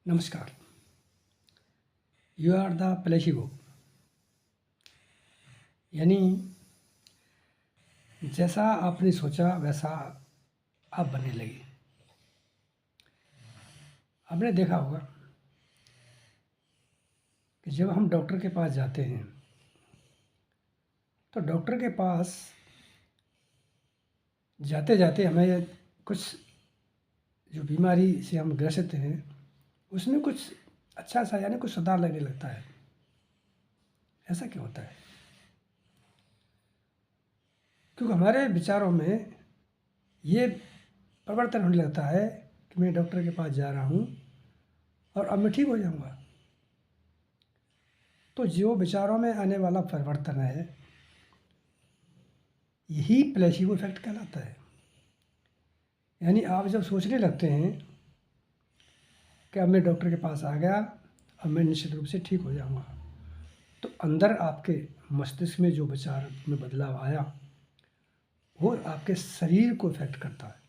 नमस्कार। You are the प्लेशिबो, यानी जैसा आपने सोचा वैसा आप बनने लगे। आपने देखा होगा कि जब हम डॉक्टर के पास जाते हैं तो डॉक्टर के पास जाते जाते हमें कुछ जो बीमारी से हम ग्रसित हैं उसमें कुछ अच्छा सा यानी कुछ सुधार लगने लगता है। ऐसा क्यों होता है? क्योंकि हमारे विचारों में ये परिवर्तन होने लगता है कि मैं डॉक्टर के पास जा रहा हूँ और अब मैं ठीक हो जाऊँगा। तो जो विचारों में आने वाला परिवर्तन है यही प्लेसिबो इफेक्ट कहलाता है। यानी आप जब सोचने लगते हैं कि अब मैं डॉक्टर के पास आ गया, अब मैं निश्चित रूप से ठीक हो जाऊंगा, तो अंदर आपके मस्तिष्क में जो विचार में बदलाव आया वो आपके शरीर को इफेक्ट करता है।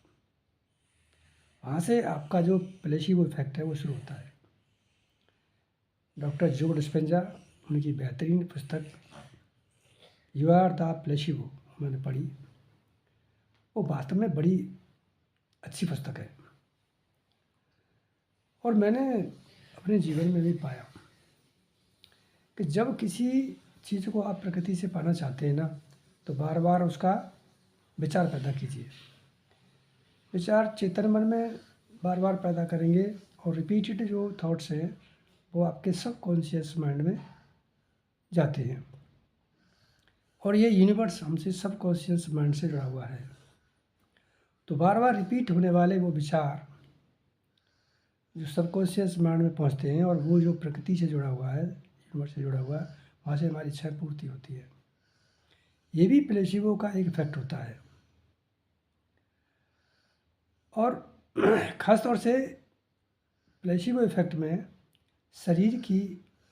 वहाँ से आपका जो प्लेसिबो इफेक्ट है वो शुरू होता है। डॉक्टर जो डिस्पेंजा, उनकी बेहतरीन पुस्तक यू आर द प्लेसिबो मैंने पढ़ी। वो वास्तव में बड़ी अच्छी पुस्तक है और मैंने अपने जीवन में भी पाया कि जब किसी चीज़ को आप प्रकृति से पाना चाहते हैं ना, तो बार बार उसका विचार पैदा कीजिए। विचार चेतन मन में बार बार पैदा करेंगे और रिपीटेड जो थॉट्स हैं वो आपके सबकॉन्शियस माइंड में जाते हैं और ये यूनिवर्स हमसे सबकॉन्शियस माइंड से जुड़ा हुआ है। तो बार बार रिपीट होने वाले वो विचार जो सबकॉन्शियस माइंड में पहुंचते हैं और वो जो प्रकृति से जुड़ा हुआ है, यूनिवर्स से जुड़ा हुआ है, वहाँ से हमारी इच्छा पूर्ति होती है। ये भी प्लेसिबो का एक इफेक्ट होता है और ख़ास तौर से प्लेसिबो इफेक्ट में शरीर की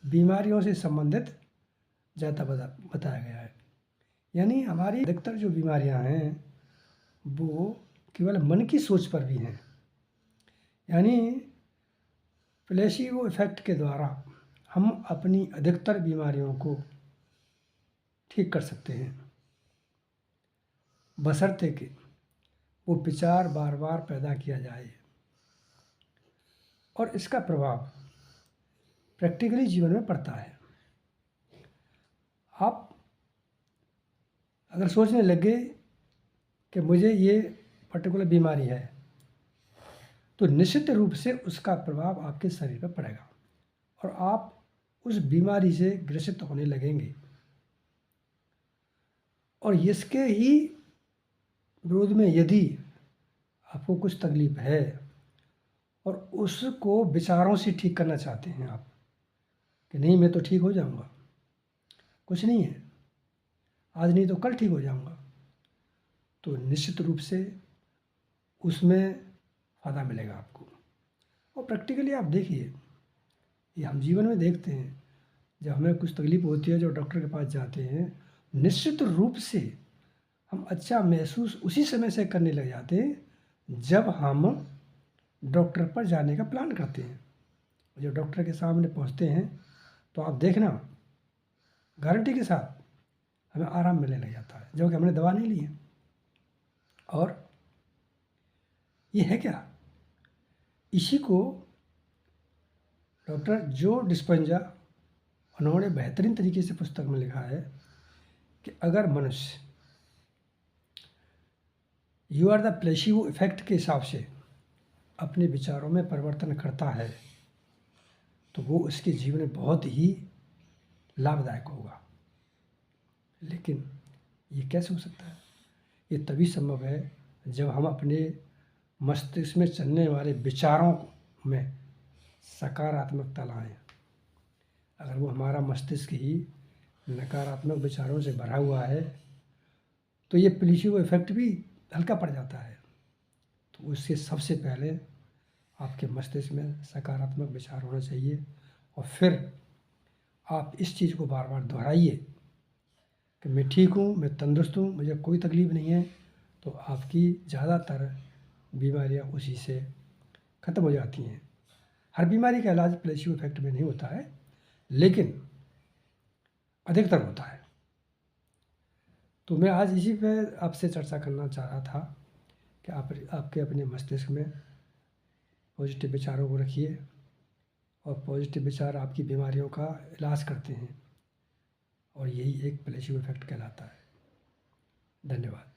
बीमारियों से संबंधित ज़्यादा बताया गया है। यानी हमारी अधिकतर जो बीमारियां हैं वो केवल मन की सोच पर भी हैं। यानी प्लेसिबो इफेक्ट के द्वारा हम अपनी अधिकतर बीमारियों को ठीक कर सकते हैं, बशर्ते कि वो विचार बार बार पैदा किया जाए और इसका प्रभाव प्रैक्टिकली जीवन में पड़ता है। आप अगर सोचने लगे कि मुझे ये पर्टिकुलर बीमारी है तो निश्चित रूप से उसका प्रभाव आपके शरीर पर पड़ेगा और आप उस बीमारी से ग्रसित होने लगेंगे और इसके ही विरोध में यदि आपको कुछ तकलीफ है और उसको विचारों से ठीक करना चाहते हैं आप कि नहीं मैं तो ठीक हो जाऊंगा, कुछ नहीं है, आज नहीं तो कल ठीक हो जाऊंगा, तो निश्चित रूप से उसमें फ़ायदा मिलेगा आपको। और प्रैक्टिकली आप देखिए, ये हम जीवन में देखते हैं, जब हमें कुछ तकलीफ होती है जो डॉक्टर के पास जाते हैं, निश्चित रूप से हम अच्छा महसूस उसी समय से करने लग जाते हैं जब हम डॉक्टर पर जाने का प्लान करते हैं। जब डॉक्टर के सामने पहुंचते हैं तो आप देखना गारंटी के साथ हमें आराम मिलने लग जाता है, जो कि हमने दवा नहीं ली है। और ये है क्या, इसी को डॉक्टर जो डिस्पेंजा उन्होंने बेहतरीन तरीके से पुस्तक में लिखा है कि अगर मनुष्य you are the placebo effect के हिसाब से अपने विचारों में परिवर्तन करता है तो वो उसके जीवन में बहुत ही लाभदायक होगा। लेकिन ये कैसे हो सकता है? ये तभी संभव है जब हम अपने मस्तिष्क में चलने वाले विचारों में सकारात्मकता लाएं। अगर वो हमारा मस्तिष्क ही नकारात्मक विचारों से भरा हुआ है तो ये प्लेसिबो इफेक्ट भी हल्का पड़ जाता है। तो उससे सबसे पहले आपके मस्तिष्क में सकारात्मक विचार होना चाहिए और फिर आप इस चीज़ को बार बार दोहराइए कि मैं ठीक हूँ, मैं तंदुरुस्त हूँ, मुझे कोई तकलीफ़ नहीं है, तो आपकी ज़्यादातर बीमारियाँ उसी से ख़त्म हो जाती हैं। हर बीमारी का इलाज प्लेसिबो इफेक्ट में नहीं होता है, लेकिन अधिकतर होता है। तो मैं आज इसी पे आपसे चर्चा करना चाह रहा था कि आपके अपने मस्तिष्क में पॉजिटिव विचारों को रखिए, और पॉजिटिव विचार आपकी बीमारियों का इलाज करते हैं, और यही एक प्लेसिबो इफेक्ट कहलाता है। धन्यवाद।